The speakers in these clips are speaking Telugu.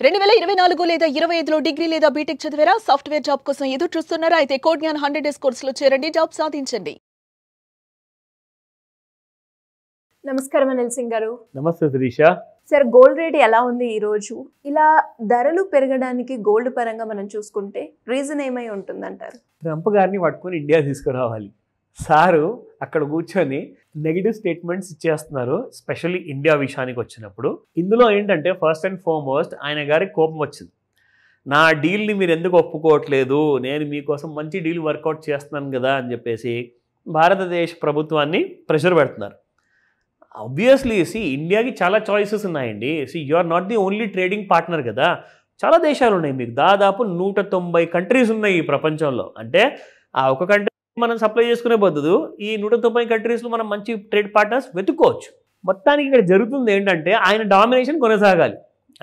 2024 లేదా 25లో డిగ్రీ లేదా బీటెక్ చదివారా? సాఫ్ట్వేర్ జాబ్ కోసం ఎదురు చూస్తున్నారా? అయితే కోడ్ జ్ఞాన్ 100 డేస్ కోర్సులో చేరండి, జాబ్ సాధించండి. నమస్కారం అనిల్ సింగ్ గారు. నమస్తే శిరీష. సార్, గోల్డ్ రేట్ ఎలా ఉంది ఈ రోజు? ఇలా ధరలు పెరగడానికి గోల్డ్ పరంగా మనం చూసుకుంటే రీజన్ ఏమై ఉంటుందంటారు? ట్రంప్ గారిని పట్టుకొని ఇండియా తీసుకురావాలి. సారు అక్కడ కూర్చొని నెగిటివ్ స్టేట్మెంట్స్ ఇచ్చేస్తున్నారు, స్పెషల్లీ ఇండియా విషయానికి వచ్చినప్పుడు. ఇందులో ఏంటంటే ఫస్ట్ అండ్ ఫార్మోస్ట్ ఆయన గారికి కోపం వచ్చింది. నా డీల్ని మీరు ఎందుకు ఒప్పుకోవట్లేదు, నేను మీకోసం మంచి డీల్ వర్కౌట్ చేస్తున్నాను కదా అని చెప్పేసి భారతదేశ ప్రభుత్వాన్ని ప్రెషర్ పెడుతున్నారు. ఆబ్వియస్లీ ఇండియాకి చాలా చాయిసెస్ ఉన్నాయండి. You are not the only trading partner కదా, చాలా దేశాలు ఉన్నాయి. మీకు దాదాపు 190 కంట్రీస్ ఉన్నాయి ఈ ప్రపంచంలో. అంటే ఆ ఒక కంట్రీ మనం సప్లై చేసుకునే బదులు ఈ 190 కంట్రీస్లో మనం మంచి ట్రేడ్ పార్ట్నర్స్ వెతుక్కోవచ్చు. మొత్తానికి ఇక్కడ జరుగుతుంది ఏంటంటే ఆయన డామినేషన్ కొనసాగాలి.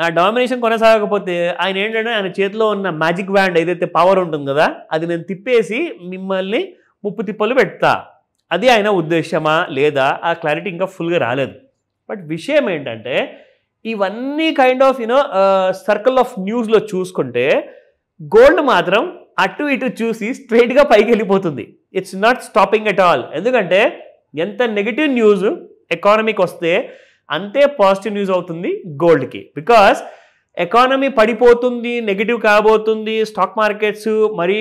ఆ డామినేషన్ కొనసాగకపోతే ఆయన ఏంటంటే ఆయన చేతిలో ఉన్న మ్యాజిక్ వ్యాండ్ ఏదైతే పవర్ ఉంటుంది కదా, అది నేను తిప్పేసి మిమ్మల్ని ముప్పు తిప్పలు పెడతా, అది ఆయన ఉద్దేశమా లేదా ఆ క్లారిటీ ఇంకా ఫుల్గా రాలేదు. బట్ విషయం ఏంటంటే ఇవన్నీ కైండ్ ఆఫ్ సర్కిల్ ఆఫ్ న్యూస్లో చూసుకుంటే గోల్డ్ మాత్రం అటు ఇటు చూసి స్ట్రైట్గా పైకి వెళ్ళిపోతుంది. It's not stopping at all. ఎందుకంటే ఎంత నెగిటివ్ న్యూస్ ఎకానమీకి వస్తే అంతే పాజిటివ్ న్యూస్ అవుతుంది గోల్డ్కి. బికాస్ ఎకానమీ పడిపోతుంది, నెగిటివ్ కాబోతుంది, స్టాక్ మార్కెట్స్ మరి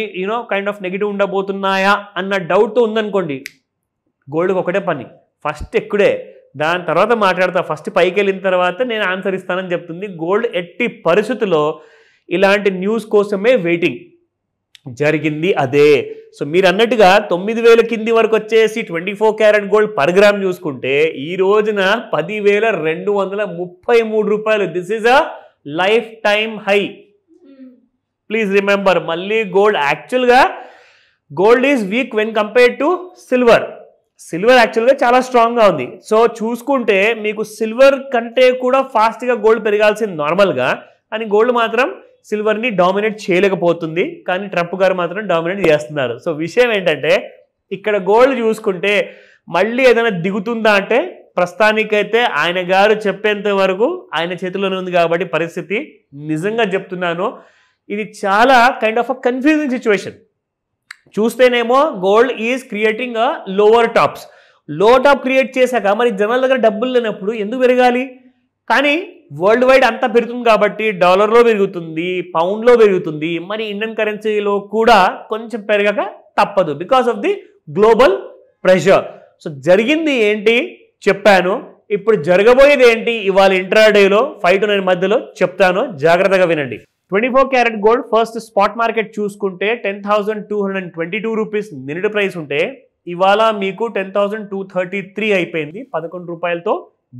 కైండ్ ఆఫ్ నెగిటివ్ ఉండబోతున్నాయా అన్న డౌట్తో ఉందనుకోండి, గోల్డ్కి ఒకటే పని, ఫస్ట్ ఎక్కుడే, దాని తర్వాత మాట్లాడతా, ఫస్ట్ పైకి వెళ్ళిన తర్వాత నేను ఆన్సర్ ఇస్తానని చెప్తుంది. గోల్డ్ ఎట్టి పరిస్థితుల్లో ఇలాంటి న్యూస్ కోసమే వెయిటింగ్. జరిగింది అదే. సో మీరు అన్నట్టుగా 9,000 కింది వరకు వచ్చేసి 24 క్యారెట్ గోల్డ్ పర్ గ్రామ్ చూసుకుంటే ఈ రోజున 10,233 రూపాయలు. This is a life time high. Please remember, మళ్ళీ యాక్చువల్గా gold is week when compared to silver. Silver యాక్చువల్గా చాలా స్ట్రాంగ్గా ఉంది. సో చూసుకుంటే మీకు సిల్వర్ కంటే కూడా ఫాస్ట్గా గోల్డ్ పెరగాల్సింది నార్మల్గా, కానీ గోల్డ్ మాత్రం సిల్వర్ని డామినేట్ చేయలేకపోతుంది, కానీ ట్రంప్ గారు మాత్రం డామినేట్ చేస్తున్నారు. సో విషయం ఏంటంటే ఇక్కడ గోల్డ్ చూసుకుంటే మళ్ళీ ఏదైనా దిగుతుందా అంటే ప్రస్తుతానికైతే ఆయన గారు చెప్పేంత వరకు ఆయన చేతిలోనే ఉంది. కాబట్టి పరిస్థితి నిజంగా చెప్తున్నాను, ఇది చాలా kind of a confusing situation. చూస్తేనేమో gold is creating a lower tops. Low top create చేశాక మరి జనాల దగ్గర డబ్బులు లేనప్పుడు ఎందుకు పెరగాలి? కానీ వరల్డ్ వైడ్ అంతా పెరుగుతుంది కాబట్టి డాలర్లో పెరుగుతుంది, పౌండ్లో పెరుగుతుంది, మరి ఇండియన్ కరెన్సీలో కూడా కొంచెం పెరగక తప్పదు because of the global pressure. So జరిగింది ఏంటి చెప్పాను, ఇప్పుడు జరగబోయేది ఏంటి ఇవాళ ఇంట్రాడేలో 5 to 9 మధ్యలో చెప్తాను, జాగ్రత్తగా వినండి. 24 carat gold first spot market చూసుకుంటే 10,222 రూపీస్ నిన్నటి ప్రైస్ ఉంటే ఇవాళ మీకు 10,233 అయిపోయింది, 11 రూపాయలతో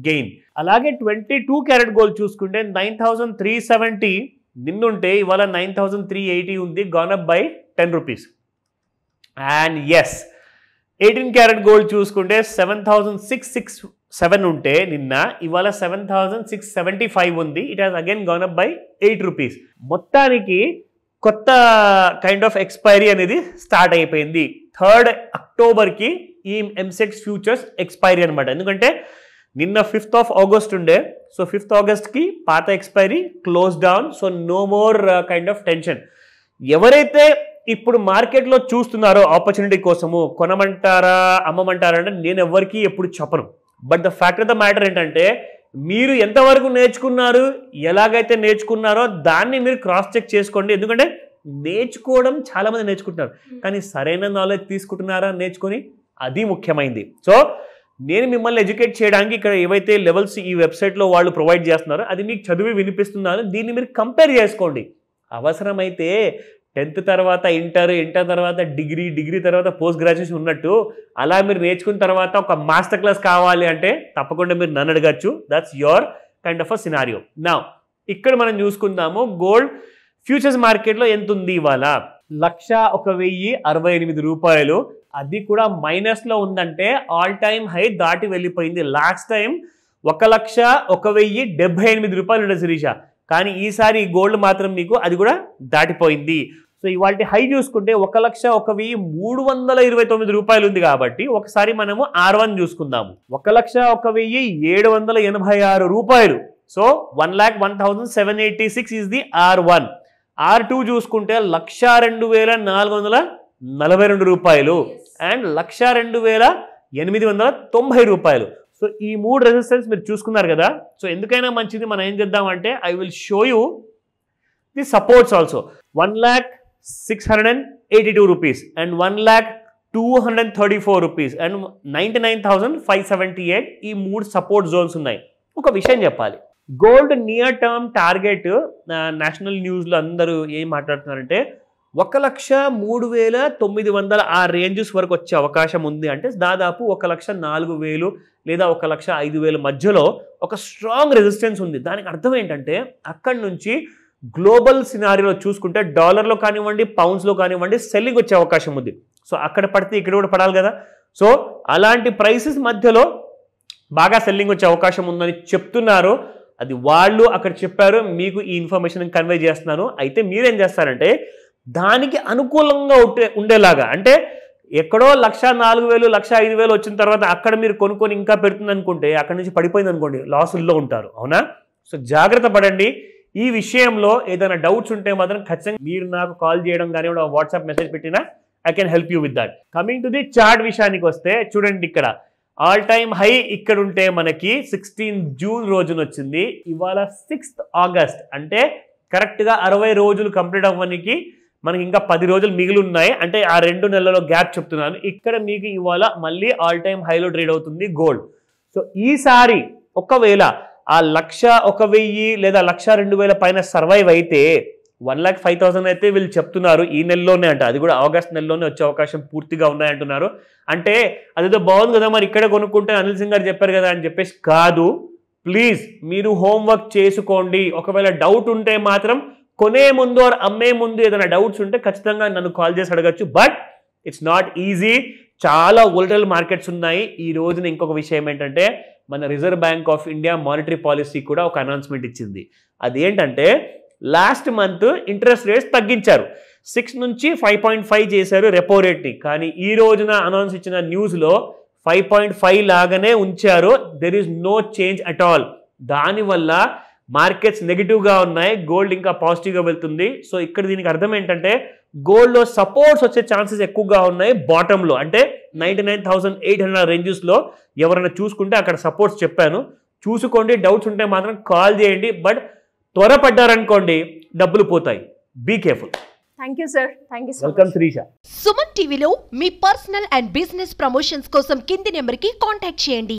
గెయిన్. అలాగే 22 క్యారెట్ గోల్డ్ చూసుకుంటే 9,370 నిన్నుంటే ఇవాళ 9,380 ఉంది, gone up by 10 rupees. And as 18 carat gold చూసుకుంటే 7,667 ఉంటే నిన్న ఇవాళ 7,675 ఉంది, it has again gone up by 8 rupees. మొత్తానికి కొత్త కైండ్ ఆఫ్ ఎక్స్పైరీ అనేది స్టార్ట్ అయిపోయింది. 3rd అక్టోబర్కి ఈ ఎంసెక్స్ ఫ్యూచర్స్ ఎక్స్పైరీ అనమాట. ఎందుకంటే నిన్న 5th of August ఉండే, సో 5th Augustకి పాత expiry close down. So no more kind of tension. ఎవరైతే ఇప్పుడు మార్కెట్లో చూస్తున్నారో ఆపర్చునిటీ కోసము కొనమంటారా అమ్మమంటారా అంటే నేను ఎవరికి ఎప్పుడు చెప్పను. But the fact of the matter ఏంటంటే మీరు ఎంతవరకు నేర్చుకున్నారు, ఎలాగైతే నేర్చుకున్నారో దాన్ని మీరు క్రాస్ చెక్ చేసుకోండి. ఎందుకంటే నేర్చుకోవడం చాలామంది నేర్చుకుంటున్నారు, కానీ సరైన నాలెడ్జ్ తీసుకుంటున్నారా నేర్చుకొని, అది ముఖ్యమైనది. సో నేను మిమ్మల్ని ఎడ్యుకేట్ చేయడానికి ఇక్కడ ఏవైతే లెవెల్స్ ఈ వెబ్సైట్లో వాళ్ళు ప్రొవైడ్ చేస్తున్నారో అది మీకు చదివి వినిపిస్తున్నాను, దీన్ని మీరు కంపేర్ చేసుకోండి. అవసరమైతే 10th తర్వాత ఇంటర్ తర్వాత డిగ్రీ తర్వాత పోస్ట్ గ్రాడ్యుయేషన్ ఉన్నట్టు అలా మీరు నేర్చుకున్న తర్వాత ఒక మాస్టర్ క్లాస్ కావాలి అంటే తప్పకుండా మీరు నన్ను అడగచ్చు. That's your kind of a scenario. నా ఇక్కడ మనం చూసుకుందాము గోల్డ్ ఫ్యూచర్స్ మార్కెట్లో ఎంత ఉంది ఇవాళ, 1,01,068 రూపాయలు. అది కూడా మైనస్లో ఉందంటే ఆల్ టైమ్ హై దాటి వెళ్ళిపోయింది. లాస్ట్ టైం 1,01,078 రూపాయలు ఉండే శిరీష, కానీ ఈసారి గోల్డ్ మాత్రం మీకు అది కూడా దాటిపోయింది. సో ఇవాళ హై చూసుకుంటే 1,01,329 రూపాయలు ఉంది. కాబట్టి ఒకసారి మనము R1 చూసుకుందాము, 1,01,786 రూపాయలు. So 1,01,786 is the R1. R2 చూసుకుంటే 1,02,442 రూపాయలు అండ్ 1,02,890 రూపాయలు. సో ఈ 3 రెసిస్టెన్స్ మీరు చూసుకున్నారు కదా. సో ఎందుకైనా మంచిది మనం ఏం చేద్దామంటే I will show you the supports also. 1,06,82 rupees and 1,02,34 rupees and 99,578 ఈ 3 సపోర్ట్ జోన్స్ ఉన్నాయి. ఒక విషయం చెప్పాలి, gold near term target national న్యూస్లో అందరూ ఏం మాట్లాడుతున్నారంటే 1,03,900 ఆ రేంజెస్ వరకు వచ్చే అవకాశం ఉంది. అంటే దాదాపు 1,04,000 లేదా 1,05,000 మధ్యలో ఒక స్ట్రాంగ్ రెసిస్టెన్స్ ఉంది. దానికి అర్థం ఏంటంటే అక్కడి నుంచి గ్లోబల్ సినారీలో చూసుకుంటే డాలర్లో కానివ్వండి, పౌండ్స్లో కానివ్వండి సెల్లింగ్ వచ్చే అవకాశం ఉంది. సో అక్కడ పడితే ఇక్కడ కూడా పడాలి కదా. సో అలాంటి ప్రైసెస్ మధ్యలో బాగా సెల్లింగ్ వచ్చే అవకాశం ఉందని చెప్తున్నారు. అది వాళ్ళు అక్కడ చెప్పారు, మీకు ఈ ఇన్ఫర్మేషన్ కన్వే చేస్తున్నాను. అయితే మీరేం చేస్తారంటే దానికి అనుకూలంగా ఉండేలాగా, అంటే ఎక్కడో 1,04,000 1,05,000 వచ్చిన తర్వాత అక్కడ మీరు కొనుక్కొని ఇంకా పెడుతుంది అనుకుంటే అక్కడి నుంచి పడిపోయింది అనుకోండి, లాసుల్లో ఉంటారు. అవునా? సో జాగ్రత్త పడండి. ఈ విషయంలో ఏదైనా డౌట్స్ ఉంటే మాత్రం ఖచ్చితంగా మీరు నాకు కాల్ చేయడం కానీ వాట్సాప్ మెసేజ్ పెట్టినా I can help you with that. Coming to the chart విషయానికి వస్తే చూడండి, ఇక్కడ ఆల్ టైమ్ హై ఇక్కడ ఉంటే మనకి 16 జూన్ రోజున వచ్చింది. ఇవాళ 6th ఆగస్ట్, అంటే కరెక్ట్గా 60 రోజులు కంప్లీట్ అవ్వడానికి మనకి ఇంకా 10 రోజులు మిగిలి ఉన్నాయి. అంటే ఆ 2 నెలల్లో గ్యాప్ చెప్తున్నాను. ఇక్కడ మీకు ఇవాళ మళ్ళీ ఆల్ టైమ్ హైలో ట్రేడ్ అవుతుంది గోల్డ్. సో ఈసారి ఒకవేళ ఆ 1,01,000 లేదా 1,02,000 పైన సర్వైవ్ అయితే 1,05,000 అయితే వీళ్ళు చెప్తున్నారు ఈ నెలలోనే అంట. అది కూడా ఆగస్ట్ నెలలోనే వచ్చే అవకాశం పూర్తిగా ఉన్నాయంటున్నారు. అంటే అదేదో బాగుంది కదా, మరి ఇక్కడ కొనుక్కుంటే అనిల్ సింగ్ గారు చెప్పారు కదా అని చెప్పేసి కాదు. ప్లీజ్ మీరు హోంవర్క్ చేసుకోండి. ఒకవేళ డౌట్ ఉంటే మాత్రం కొనే ముందు అమ్మే ముందు ఏదైనా డౌట్స్ ఉంటే ఖచ్చితంగా నన్ను కాల్ చేసి అడగచ్చు. But it's not easy. చాలా వోల్టైల్ మార్కెట్స్ ఉన్నాయి. ఈ రోజున ఇంకొక విషయం ఏంటంటే మన reserve bank of India monetary policy కూడా ఒక అనౌన్స్మెంట్ ఇచ్చింది. అదేంటంటే లాస్ట్ మంత్ ఇంట్రెస్ట్ రేట్స్ తగ్గించారు. 6 నుంచి 5.5 చేశారు రెపో రేట్ని. కానీ ఈ రోజున అనౌన్స్ ఇచ్చిన న్యూస్లో 5.5 లాగానే ఉంచారు. There is no change at all. దానివల్ల మార్కెట్స్ నెగిటివ్గా ఉన్నాయి, గోల్డ్ ఇంకా పాజిటివ్గా వెళ్తుంది. సో ఇక్కడ దీనికి అర్థం ఏంటంటే గోల్డ్లో సపోర్ట్స్ వచ్చే ఛాన్సెస్ ఎక్కువగా ఉన్నాయి. బాటంలో అంటే 99,800 రేంజెస్లో ఎవరైనా చూసుకుంటే అక్కడ సపోర్ట్స్ చెప్పాను, చూసుకోండి. డౌట్స్ ఉంటే మాత్రం కాల్ చేయండి. బట్ త్వరపడ్డారనుకోండి డబ్బులు పోతాయి. Be careful. Thank you sir. Thank you. Welcome Srisha. Suman టీవీలో మీ పర్సనల్ అండ్ బిజినెస్ ప్రమోషన్స్ కోసం కింది నెంబర్కి కాంటాక్ట్ చేయండి.